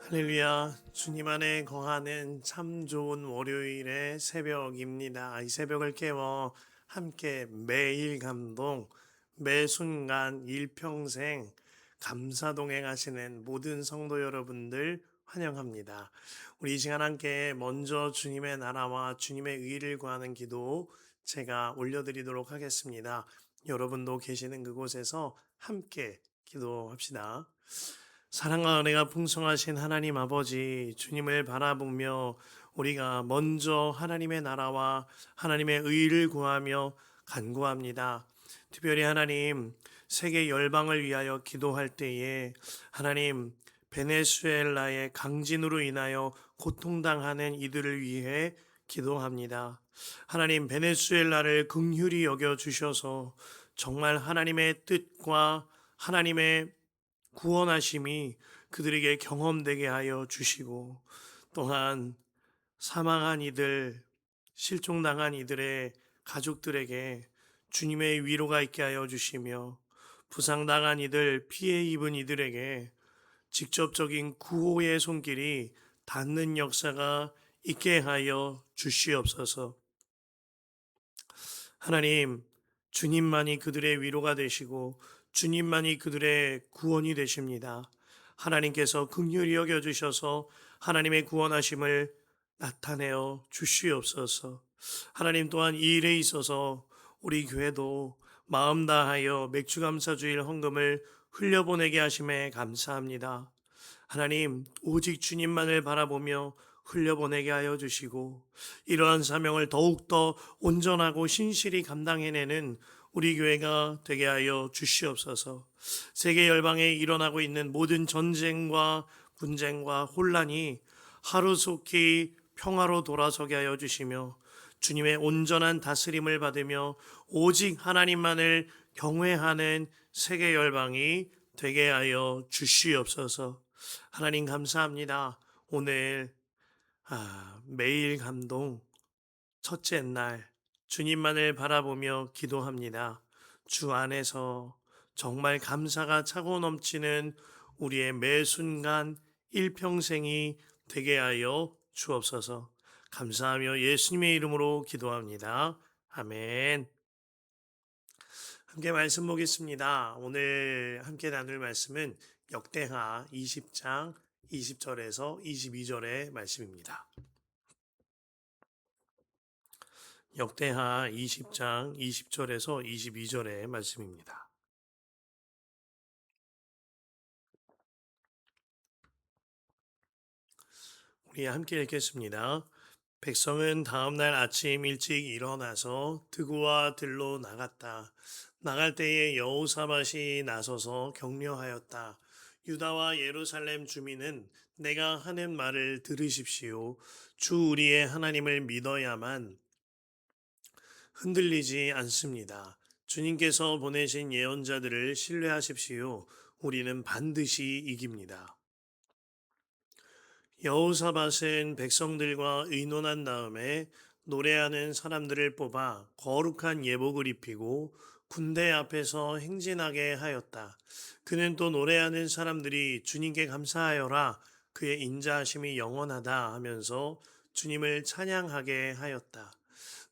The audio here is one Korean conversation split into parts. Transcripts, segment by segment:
할렐루야, 주님 안에 거하는 참 좋은 월요일의 새벽입니다. 이 새벽을 깨워 함께 매일 감동, 매 순간 일평생 감사 동행하시는 모든 성도 여러분들 환영합니다. 우리 이 시간 함께 먼저 주님의 나라와 주님의 의를 구하는 기도 제가 올려드리도록 하겠습니다. 여러분도 계시는 그곳에서 함께 기도합시다. 사랑과 은혜가 풍성하신 하나님 아버지, 주님을 바라보며 우리가 먼저 하나님의 나라와 하나님의 의를 구하며 간구합니다. 특별히 하나님, 세계 열방을 위하여 기도할 때에 하나님, 베네수엘라의 강진으로 인하여 고통당하는 이들을 위해 기도합니다. 하나님, 베네수엘라를 긍휼히 여겨 주셔서 정말 하나님의 뜻과 하나님의 구원하심이 그들에게 경험되게 하여 주시고, 또한 사망한 이들, 실종당한 이들의 가족들에게 주님의 위로가 있게 하여 주시며, 부상당한 이들, 피해 입은 이들에게 직접적인 구호의 손길이 닿는 역사가 있게 하여 주시옵소서. 하나님, 주님만이 그들의 위로가 되시고 주님만이 그들의 구원이 되십니다. 하나님께서 긍휼히 여겨 주셔서 하나님의 구원하심을 나타내어 주시옵소서. 하나님 또한 이 일에 있어서 우리 교회도 마음 다하여 맥주감사주일 헌금을 흘려보내게 하심에 감사합니다. 하나님, 오직 주님만을 바라보며 흘려보내게 하여 주시고, 이러한 사명을 더욱더 온전하고 신실히 감당해내는 우리 교회가 되게 하여 주시옵소서. 세계 열방에 일어나고 있는 모든 전쟁과 분쟁과 혼란이 하루속히 평화로 돌아서게 하여 주시며, 주님의 온전한 다스림을 받으며 오직 하나님만을 경외하는 세계 열방이 되게 하여 주시옵소서. 하나님 감사합니다. 오늘 매일 감동 첫째 날 주님만을 바라보며 기도합니다. 주 안에서 정말 감사가 차고 넘치는 우리의 매 순간 일평생이 되게 하여 주옵소서. 감사하며 예수님의 이름으로 기도합니다. 아멘. 함께 말씀 보겠습니다. 오늘 함께 나눌 말씀은 역대하 20장 20절에서 22절의 말씀입니다. 역대하 20장 20절에서 22절의 말씀입니다. 우리 함께 읽겠습니다. 백성은 다음날 아침 일찍 일어나서 드구와 들로 나갔다. 나갈 때에 여호사밧이 나서서 격려하였다. 유다와 예루살렘 주민은 내가 하는 말을 들으십시오. 주 우리의 하나님을 믿어야만 흔들리지 않습니다. 주님께서 보내신 예언자들을 신뢰하십시오. 우리는 반드시 이깁니다. 여호사밧은 백성들과 의논한 다음에 노래하는 사람들을 뽑아 거룩한 예복을 입히고 군대 앞에서 행진하게 하였다. 그는 또 노래하는 사람들이 주님께 감사하여라, 그의 인자하심이 영원하다 하면서 주님을 찬양하게 하였다.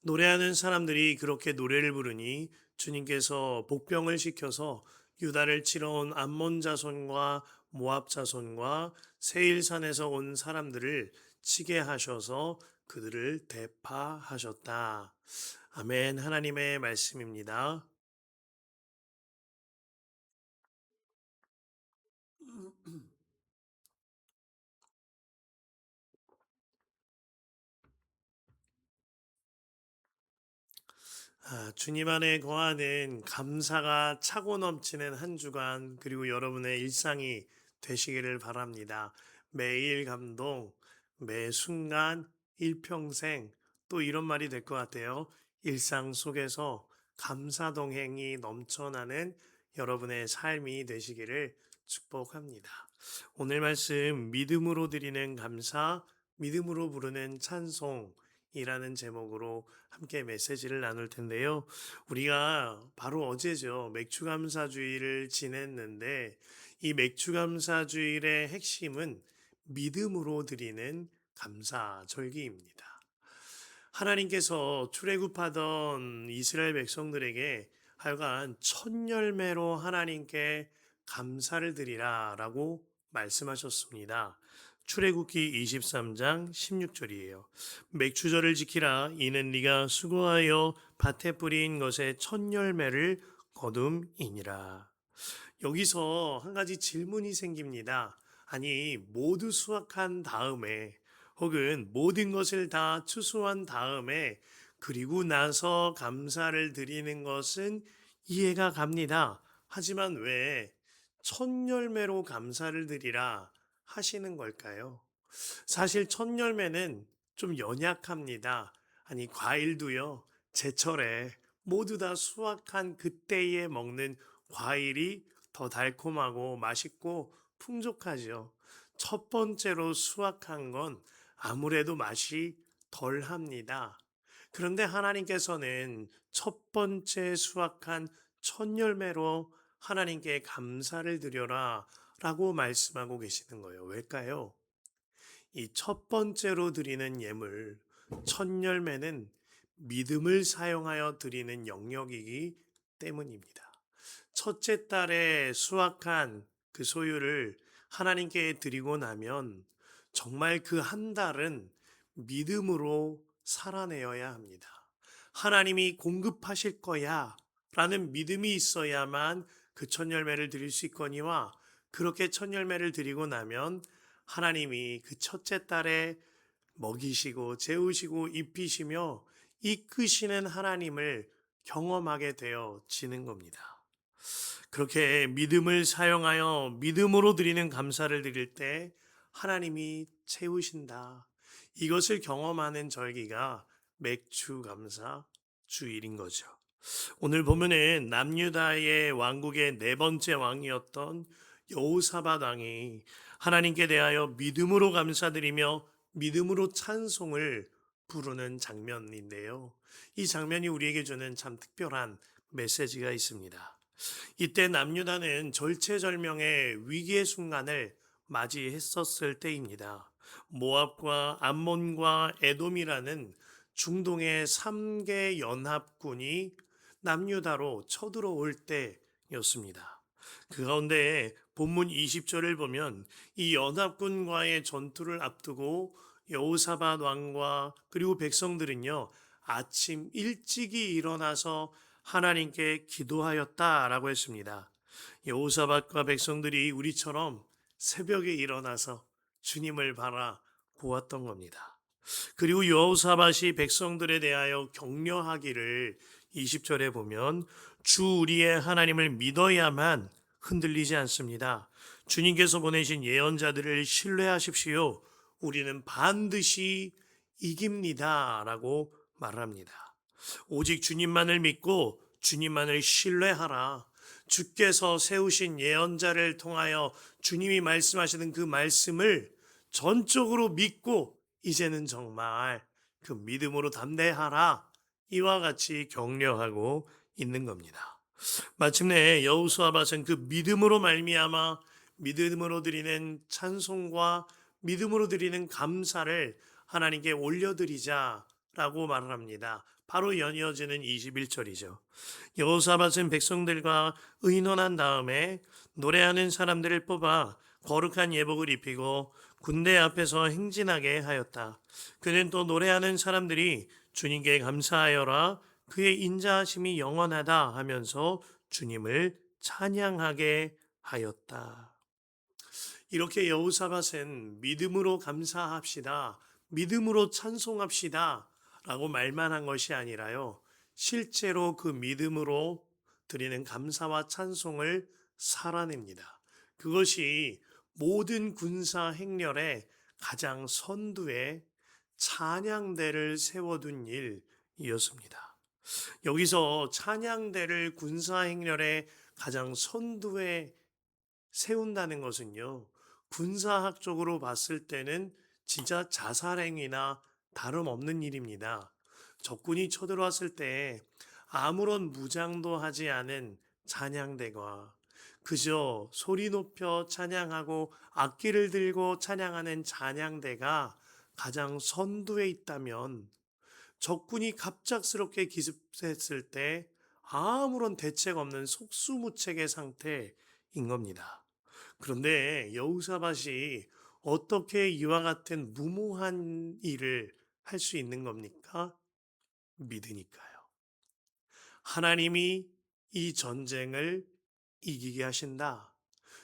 노래하는 사람들이 그렇게 노래를 부르니 주님께서 복병을 시켜서 유다를 치러 온 암몬 자손과 모압 자손과 세일산에서 온 사람들을 치게 하셔서 그들을 대파하셨다. 아멘. 하나님의 말씀입니다. 주님 안에 거하는 감사가 차고 넘치는 한 주간, 그리고 여러분의 일상이 되시기를 바랍니다. 매일 감동, 매 순간, 일평생, 또 이런 말이 될 것 같아요. 일상 속에서 감사 동행이 넘쳐나는 여러분의 삶이 되시기를 축복합니다. 오늘 말씀 믿음으로 드리는 감사, 믿음으로 부르는 찬송이라는 제목으로 함께 메시지를 나눌 텐데요. 우리가 바로 어제죠. 맥주감사주의를 지냈는데 이 맥주감사주일의 핵심은 믿음으로 드리는 감사 절기입니다. 하나님께서 출애굽하던 이스라엘 백성들에게 하여간 첫 열매로 하나님께 감사를 드리라라고 말씀하셨습니다. 출애굽기 23장 16절이에요. 맥주절을 지키라. 이는 네가 수고하여 밭에 뿌린 것의 첫 열매를 거둠이니라. 여기서 한 가지 질문이 생깁니다. 아니, 모두 수확한 다음에 혹은 모든 것을 다 추수한 다음에 그리고 나서 감사를 드리는 것은 이해가 갑니다. 하지만 왜 첫 열매로 감사를 드리라 하시는 걸까요? 사실 첫 열매는 좀 연약합니다. 아니, 과일도요, 제철에 모두 다 수확한 그때에 먹는 과일이 더 달콤하고 맛있고 풍족하죠. 첫 번째로 수확한 건 아무래도 맛이 덜 합니다. 그런데 하나님께서는 첫 번째 수확한 첫 열매로 하나님께 감사를 드려라 라고 말씀하고 계시는 거예요. 왜일까요? 이 첫 번째로 드리는 예물, 첫 열매는 믿음을 사용하여 드리는 영역이기 때문입니다. 첫째 달에 수확한 그 소유를 하나님께 드리고 나면 정말 그 한 달은 믿음으로 살아내어야 합니다. 하나님이 공급하실 거야 라는 믿음이 있어야만 그 첫 열매를 드릴 수 있거니와 그렇게 첫 열매를 드리고 나면 하나님이 그 첫째 달에 먹이시고 재우시고 입히시며 이끄시는 하나님을 경험하게 되어지는 겁니다. 그렇게 믿음을 사용하여 믿음으로 드리는 감사를 드릴 때 하나님이 채우신다. 이것을 경험하는 절기가 맥주 감사 주일인 거죠. 오늘 보면은 남유다의 왕국의 네 번째 왕이었던 여호사밧 왕이 하나님께 대하여 믿음으로 감사드리며 믿음으로 찬송을 부르는 장면인데요. 이 장면이 우리에게 주는 참 특별한 메시지가 있습니다. 이때 남유다는 절체절명의 위기의 순간을 맞이했었을 때입니다. 모압과 암몬과 에돔이라는 중동의 3개 연합군이 남유다로 쳐들어올 때였습니다. 그 가운데 본문 20절을 보면 이 연합군과의 전투를 앞두고 여호사밧 왕과 그리고 백성들은요, 아침 일찍이 일어나서 하나님께 기도하였다라고 했습니다. 여호사밧과 백성들이 우리처럼 새벽에 일어나서 주님을 바라 보았던 겁니다. 그리고 여호사밧이 백성들에 대하여 격려하기를 20절에 보면 주 우리의 하나님을 믿어야만 흔들리지 않습니다. 주님께서 보내신 예언자들을 신뢰하십시오. 우리는 반드시 이깁니다. 라고 말합니다. 오직 주님만을 믿고 주님만을 신뢰하라. 주께서 세우신 예언자를 통하여 주님이 말씀하시는 그 말씀을 전적으로 믿고 이제는 정말 그 믿음으로 담대하라. 이와 같이 격려하고 있는 겁니다. 마침내 여호수아밧은 그 믿음으로 말미암아 믿음으로 드리는 찬송과 믿음으로 드리는 감사를 하나님께 올려드리자라고 말을 합니다. 바로 연이어지는 21절이죠. 여호사밧은 백성들과 의논한 다음에 노래하는 사람들을 뽑아 거룩한 예복을 입히고 군대 앞에서 행진하게 하였다. 그는 또 노래하는 사람들이 주님께 감사하여라 그의 인자하심이 영원하다 하면서 주님을 찬양하게 하였다. 이렇게 여호사밧은 믿음으로 감사합시다. 믿음으로 찬송합시다. 라고 말만 한 것이 아니라요. 실제로 그 믿음으로 드리는 감사와 찬송을 살아냅니다. 그것이 모든 군사 행렬의 가장 선두에 찬양대를 세워둔 일이었습니다. 여기서 찬양대를 군사 행렬의 가장 선두에 세운다는 것은요, 군사학적으로 봤을 때는 진짜 자살행위나 다름없는 일입니다. 적군이 쳐들어왔을 때 아무런 무장도 하지 않은 찬양대가 그저 소리 높여 찬양하고 악기를 들고 찬양하는 찬양대가 가장 선두에 있다면 적군이 갑작스럽게 기습했을 때 아무런 대책 없는 속수무책의 상태인 겁니다. 그런데 여호사밧이 어떻게 이와 같은 무모한 일을 할 수 있는 겁니까? 믿으니까요. 하나님이 이 전쟁을 이기게 하신다.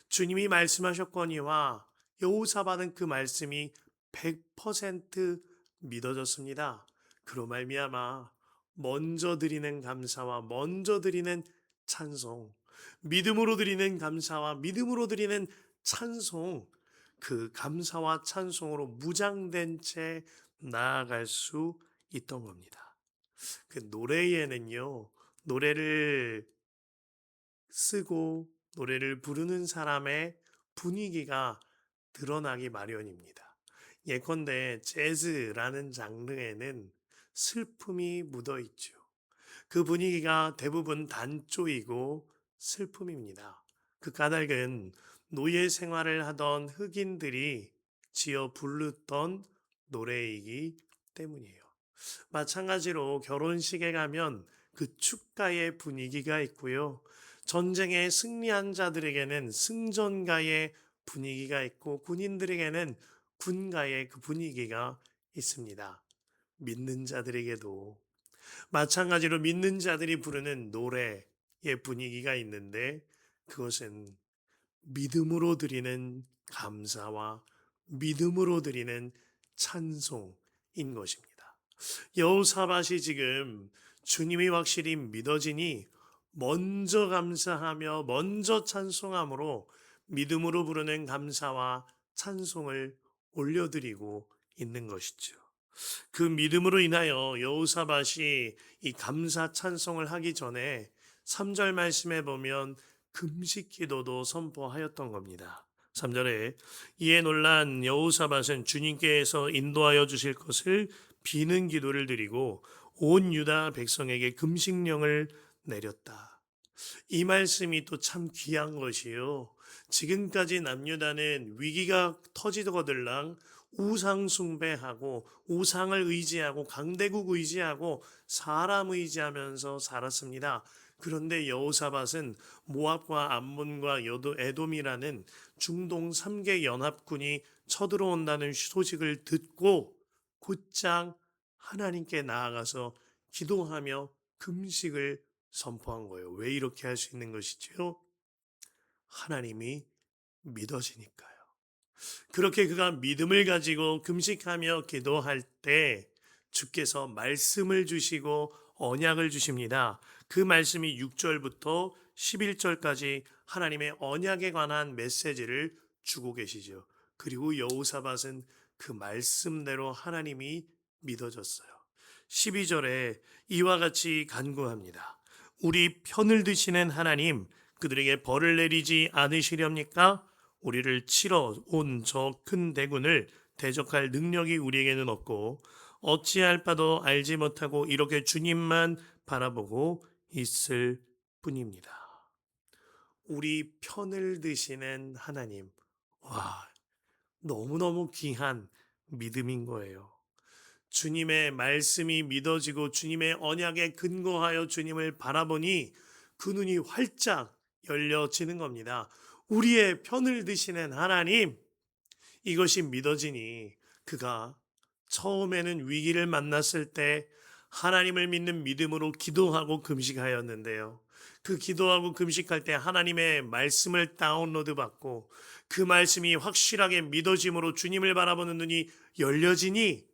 주님이 말씀하셨거니와 여호사밧은 그 말씀이 100% 믿어졌습니다. 그로 말미암아 먼저 드리는 감사와 먼저 드리는 찬송, 믿음으로 드리는 감사와 믿음으로 드리는 찬송, 그 감사와 찬송으로 무장된 채 나아갈 수 있던 겁니다. 그 노래에는요, 노래를 쓰고 노래를 부르는 사람의 분위기가 드러나기 마련입니다. 예컨대 재즈라는 장르에는 슬픔이 묻어 있죠. 그 분위기가 대부분 단조이고 슬픔입니다. 그 까닭은 노예 생활을 하던 흑인들이 지어 부르던 노래이기 때문이에요. 마찬가지로 결혼식에 가면 그 축가의 분위기가 있고요. 전쟁에 승리한 자들에게는 승전가의 분위기가 있고 군인들에게는 군가의 그 분위기가 있습니다. 믿는 자들에게도 마찬가지로 믿는 자들이 부르는 노래의 분위기가 있는데 그것은 믿음으로 드리는 감사와 믿음으로 드리는 찬송인 것입니다. 여호사밧이 지금 주님이 확실히 믿어지니 먼저 감사하며 먼저 찬송함으로 믿음으로 부르는 감사와 찬송을 올려드리고 있는 것이죠. 그 믿음으로 인하여 여호사밧이 이 감사 찬송을 하기 전에 3절 말씀에 보면 금식 기도도 선포하였던 겁니다. 3절에 이에 놀란 여호사밧은 주님께서 인도하여 주실 것을 비는 기도를 드리고 온 유다 백성에게 금식령을 내렸다. 이 말씀이 또 참 귀한 것이요. 지금까지 남유다는 위기가 터지거들랑 우상 숭배하고 우상을 의지하고 강대국 의지하고 사람 의지하면서 살았습니다. 그런데 여호사밧은 모압과 암몬과 에돔이라는 중동 3개 연합군이 쳐들어온다는 소식을 듣고 곧장 하나님께 나아가서 기도하며 금식을 선포한 거예요. 왜 이렇게 할 수 있는 것이지요? 하나님이 믿어지니까요. 그렇게 그가 믿음을 가지고 금식하며 기도할 때 주께서 말씀을 주시고 언약을 주십니다. 그 말씀이 6절부터 11절까지 하나님의 언약에 관한 메시지를 주고 계시죠. 그리고 여호사밧은 그 말씀대로 하나님이 믿어졌어요. 12절에 이와 같이 간구합니다. 우리 편을 드시는 하나님, 그들에게 벌을 내리지 않으시렵니까? 우리를 치러 온 저 큰 대군을 대적할 능력이 우리에게는 없고 어찌할 바도 알지 못하고 이렇게 주님만 바라보고 있을 뿐입니다. 우리 편을 드시는 하나님, 와, 너무너무 귀한 믿음인 거예요. 주님의 말씀이 믿어지고 주님의 언약에 근거하여 주님을 바라보니 그 눈이 활짝 열려지는 겁니다. 우리의 편을 드시는 하나님, 이것이 믿어지니 그가 처음에는 위기를 만났을 때 하나님을 믿는 믿음으로 기도하고 금식하였는데요. 그 기도하고 금식할 때 하나님의 말씀을 다운로드 받고 그 말씀이 확실하게 믿어짐으로 주님을 바라보는 눈이 열려지니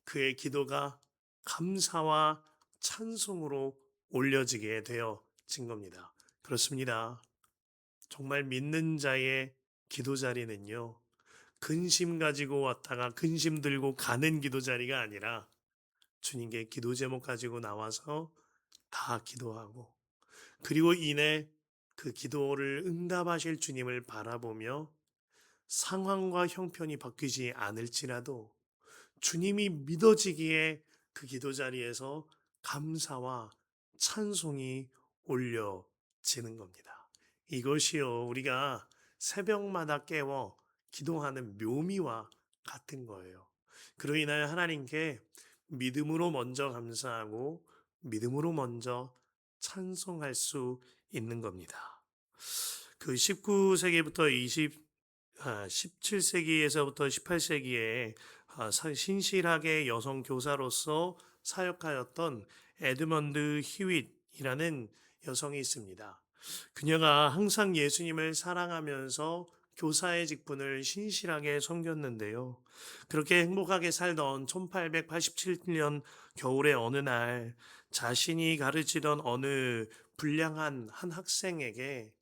그의 기도가 감사와 찬송으로 올려지게 되어진 겁니다. 그렇습니다. 정말 믿는 자의 기도 자리는요, 근심 가지고 왔다가 근심 들고 가는 기도 자리가 아니라 주님께 기도 제목 가지고 나와서 다 기도하고 그리고 이내 그 기도를 응답하실 주님을 바라보며 상황과 형편이 바뀌지 않을지라도 주님이 믿어지기에 그 기도 자리에서 감사와 찬송이 올려지는 겁니다. 이것이요, 우리가 새벽마다 깨워 기도하는 묘미와 같은 거예요. 그로 인하여 하나님께 믿음으로 먼저 감사하고 믿음으로 먼저 찬송할 수 있는 겁니다. 그 19세기부터 17세기에서부터 18세기에 신실하게 여성 교사로서 사역하였던 에드먼드 히윗이라는 여성이 있습니다. 그녀가 항상 예수님을 사랑하면서 교사의 직분을 신실하게 섬겼는데요. 그렇게 행복하게 살던 1887년 겨울의 어느 날 자신이 가르치던 어느 불량한 한 학생에게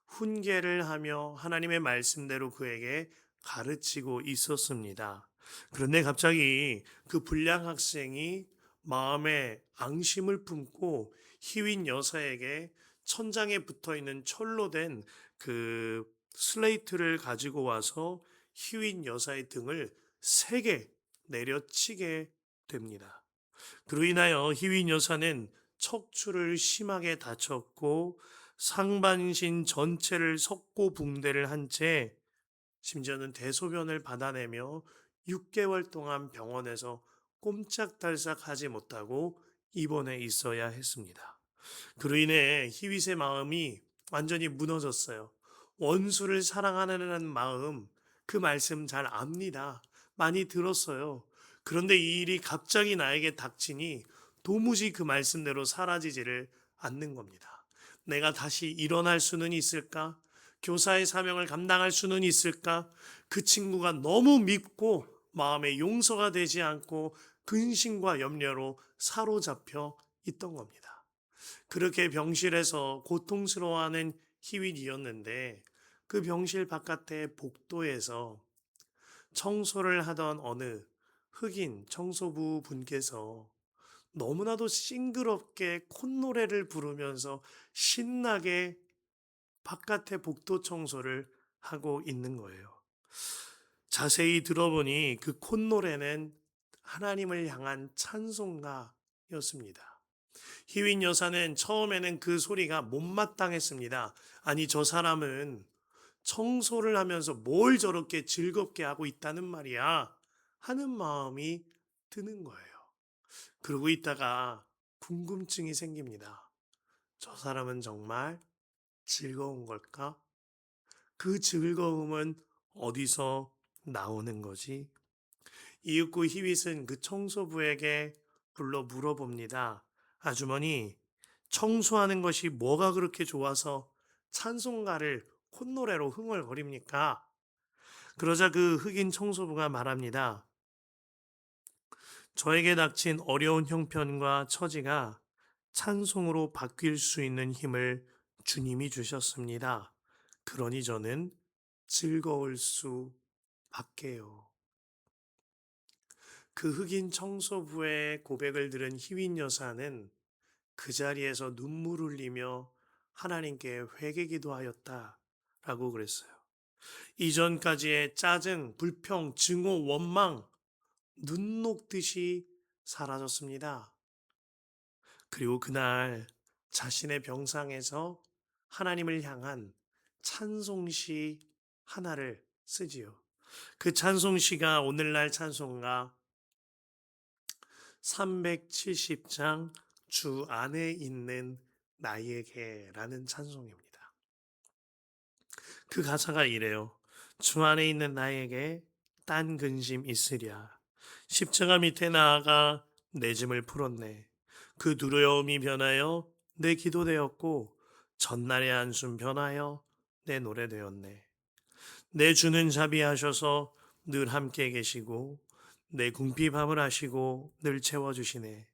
훈계를 하며 하나님의 말씀대로 그에게 가르치고 있었습니다. 그런데 갑자기 그 불량 학생이 마음에 앙심을 품고 희윈 여사에게 천장에 붙어 있는 철로 된 그 슬레이트를 가지고 와서 희윈 여사의 등을 세게 내려치게 됩니다. 그로 인하여 희윈 여사는 척추를 심하게 다쳤고 상반신 전체를 석고 붕대를 한 채 심지어는 대소변을 받아내며 6개월 동안 병원에서 꼼짝달싹 하지 못하고 입원해 있어야 했습니다. 그로 인해 히윗의 마음이 완전히 무너졌어요. 원수를 사랑하는 마음, 그 말씀 잘 압니다. 많이 들었어요. 그런데 이 일이 갑자기 나에게 닥치니 도무지 그 말씀대로 사라지지를 않는 겁니다. 내가 다시 일어날 수는 있을까? 교사의 사명을 감당할 수는 있을까? 그 친구가 너무 밉고 마음에 용서가 되지 않고 근심과 염려로 사로잡혀 있던 겁니다. 그렇게 병실에서 고통스러워하는 희윗이었는데 그 병실 바깥의 복도에서 청소를 하던 어느 흑인 청소부 분께서 너무나도 싱그럽게 콧노래를 부르면서 신나게 바깥의 복도 청소를 하고 있는 거예요. 자세히 들어보니 그 콧노래는 하나님을 향한 찬송가였습니다. 희윈 여사는 처음에는 그 소리가 못마땅했습니다. 아니, 저 사람은 청소를 하면서 뭘 저렇게 즐겁게 하고 있다는 말이야 하는 마음이 드는 거예요. 그러고 있다가 궁금증이 생깁니다. 저 사람은 정말 즐거운 걸까? 그 즐거움은 어디서 나오는 거지? 이윽고 히윗은 그 청소부에게 불러 물어봅니다. 아주머니, 청소하는 것이 뭐가 그렇게 좋아서 찬송가를 콧노래로 흥얼거립니까? 그러자 그 흑인 청소부가 말합니다. 저에게 닥친 어려운 형편과 처지가 찬송으로 바뀔 수 있는 힘을 주님이 주셨습니다. 그러니 저는 즐거울 수 밖에요. 그 흑인 청소부의 고백을 들은 희윈 여사는 그 자리에서 눈물 흘리며 하나님께 회개 기도하였다라고 그랬어요. 이전까지의 짜증, 불평, 증오, 원망, 눈 녹듯이 사라졌습니다. 그리고 그날 자신의 병상에서 하나님을 향한 찬송시 하나를 쓰지요. 그 찬송시가 오늘날 찬송가 370장 주 안에 있는 나에게라는 찬송입니다. 그 가사가 이래요. 주 안에 있는 나에게 딴 근심 있으랴. 십자가 밑에 나아가 내 짐을 풀었네. 그 두려움이 변하여 내 기도 되었고 전날의 한숨 변하여 내 노래 되었네. 내 주는 자비하셔서 늘 함께 계시고 내 궁핍함을 하시고 늘 채워주시네.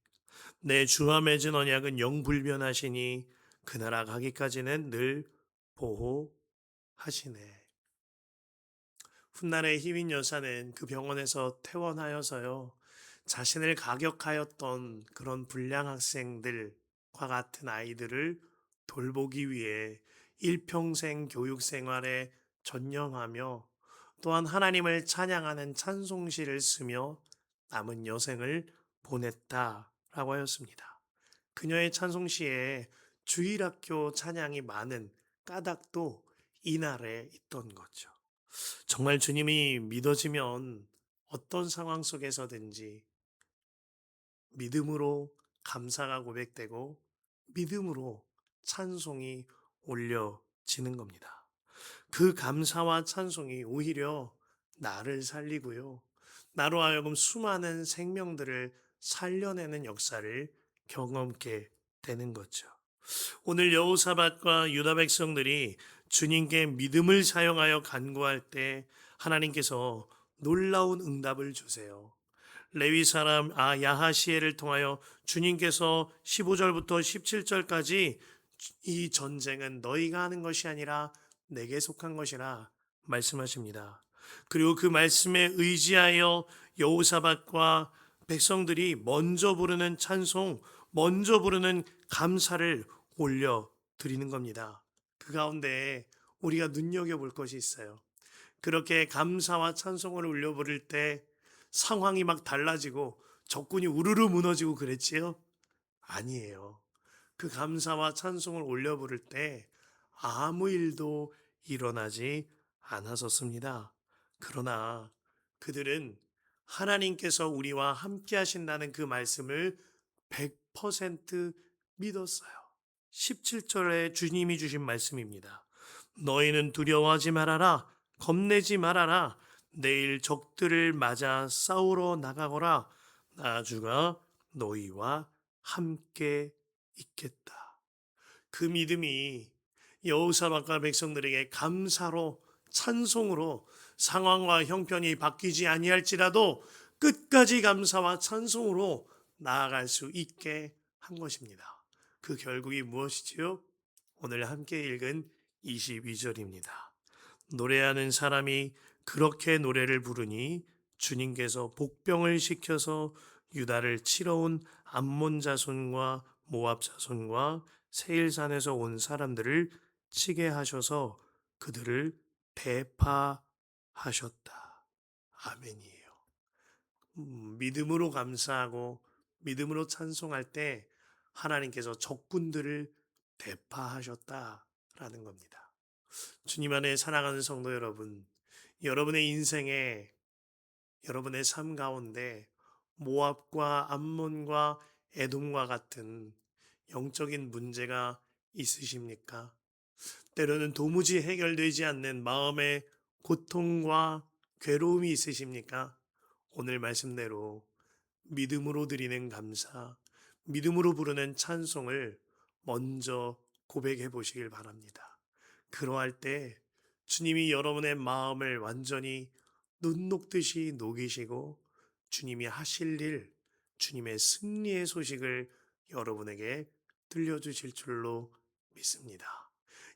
내 주와 맺은 언약은 영불변하시니 그 나라 가기까지는 늘 보호하시네. 훗날에 희윈 여사는 그 병원에서 퇴원하여서요. 자신을 가격하였던 그런 불량 학생들과 같은 아이들을 돌보기 위해 일평생 교육 생활에 전념하며 또한 하나님을 찬양하는 찬송시를 쓰며 남은 여생을 보냈다라고 하였습니다. 그녀의 찬송시에 주일학교 찬양이 많은 까닭도 이날에 있던 거죠. 정말 주님이 믿어지면 어떤 상황 속에서든지 믿음으로 감사가 고백되고 믿음으로 찬송이 올려지는 겁니다. 그 감사와 찬송이 오히려 나를 살리고요. 나로 하여금 수많은 생명들을 살려내는 역사를 경험케 되는 거죠. 오늘 여호사밧과 유다 백성들이 주님께 믿음을 사용하여 간구할 때 하나님께서 놀라운 응답을 주세요. 레위 사람 야하시엘을 통하여 주님께서 15절부터 17절까지 이 전쟁은 너희가 하는 것이 아니라 내게 속한 것이라 말씀하십니다. 그리고 그 말씀에 의지하여 여호사밧과 백성들이 먼저 부르는 찬송, 먼저 부르는 감사를 올려 드리는 겁니다. 그 가운데 우리가 눈여겨볼 것이 있어요. 그렇게 감사와 찬송을 올려 부를 때 상황이 막 달라지고 적군이 우르르 무너지고 그랬지요? 아니에요. 그 감사와 찬송을 올려 부를 때 아무 일도 일어나지 않았었습니다. 그러나 그들은 하나님께서 우리와 함께 하신다는 그 말씀을 100% 믿었어요. 17절에 주님이 주신 말씀입니다. 너희는 두려워하지 말아라. 겁내지 말아라. 내일 적들을 맞아 싸우러 나가거라. 나 주가 너희와 함께 있겠다. 그 믿음이 여호사밧과 백성들에게 감사로 찬송으로 상황과 형편이 바뀌지 아니할지라도 끝까지 감사와 찬송으로 나아갈 수 있게 한 것입니다. 그 결국이 무엇이지요? 오늘 함께 읽은 22절입니다. 노래하는 사람이 그렇게 노래를 부르니 주님께서 복병을 시켜서 유다를 치러 온 암몬 자손과 모압 자손과 세일산에서 온 사람들을 치게 하셔서 그들을 대파하셨다. 아멘이에요. 믿음으로 감사하고 믿음으로 찬송할 때 하나님께서 적군들을 대파하셨다라는 겁니다. 주님 안에 사랑하는 성도 여러분, 여러분의 인생에 여러분의 삶 가운데 모압과 암몬과 에돔과 같은 영적인 문제가 있으십니까? 때로는 도무지 해결되지 않는 마음의 고통과 괴로움이 있으십니까? 오늘 말씀대로 믿음으로 드리는 감사, 믿음으로 부르는 찬송을 먼저 고백해 보시길 바랍니다. 그러할 때 주님이 여러분의 마음을 완전히 눈 녹듯이 녹이시고 주님이 하실 일, 주님의 승리의 소식을 여러분에게 들려주실 줄로 믿습니다.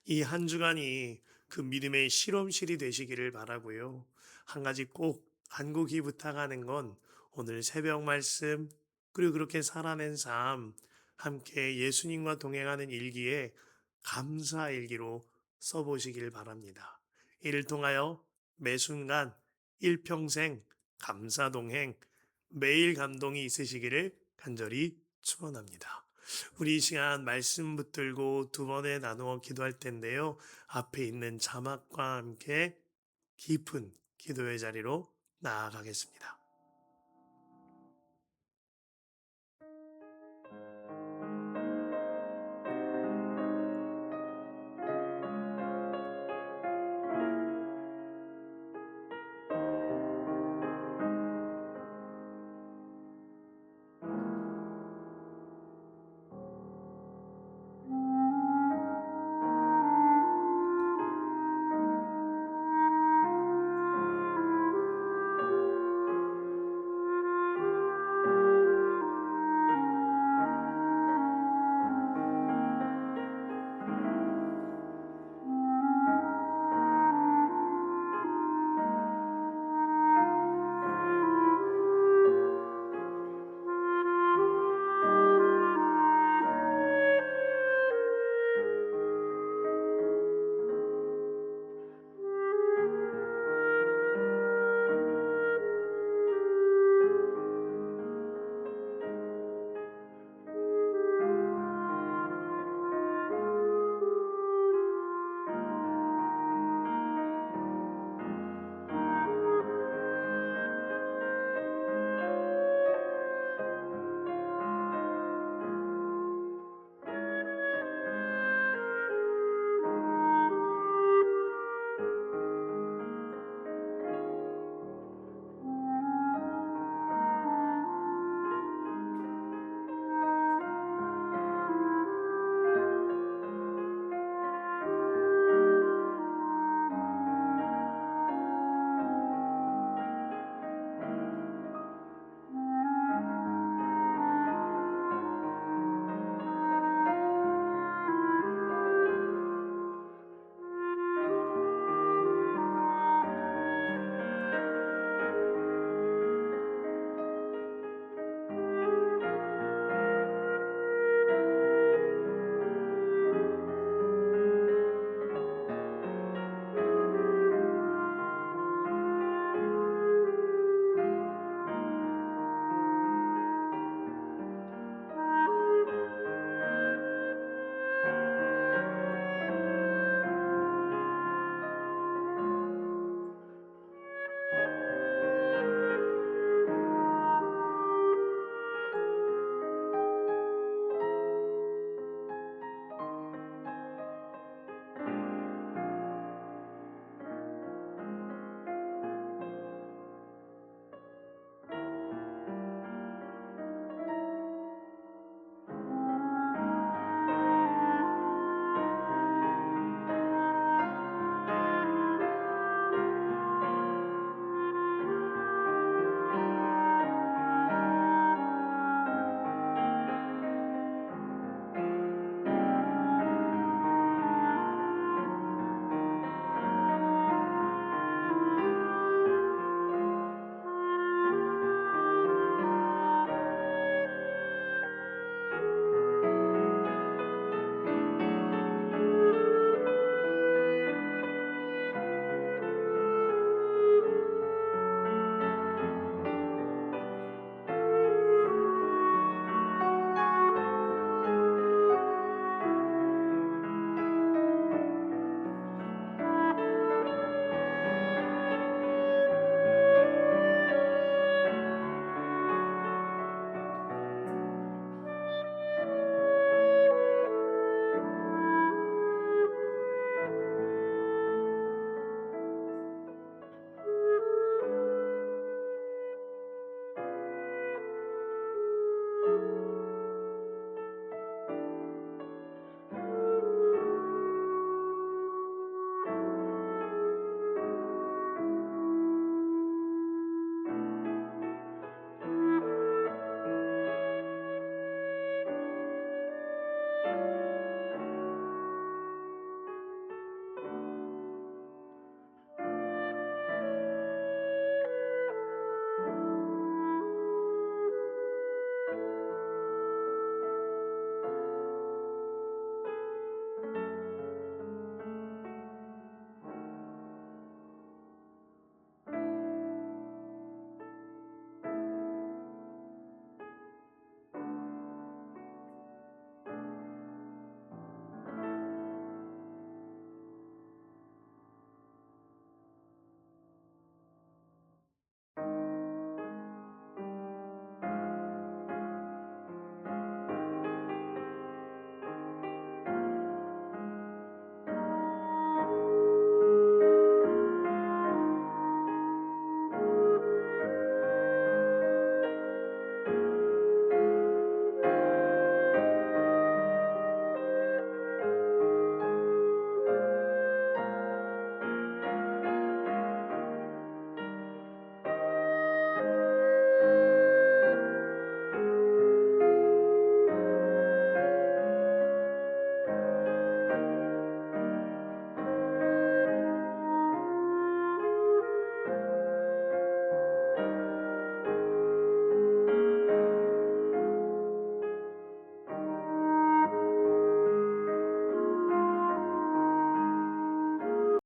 이 한 주간이 그 믿음의 실험실이 되시기를 바라고요. 한 가지 꼭 간곡히 부탁하는 건 오늘 새벽 말씀 그리고 그렇게 살아낸 삶 함께 예수님과 동행하는 일기에 감사 일기로 써보시길 바랍니다. 이를 통하여 매 순간 일평생 감사 동행 매일 감동이 있으시기를 간절히 축원합니다. 우리 이 시간 말씀 붙들고 두 번에 나누어 기도할 텐데요. 앞에 있는 자막과 함께 깊은 기도의 자리로 나아가겠습니다.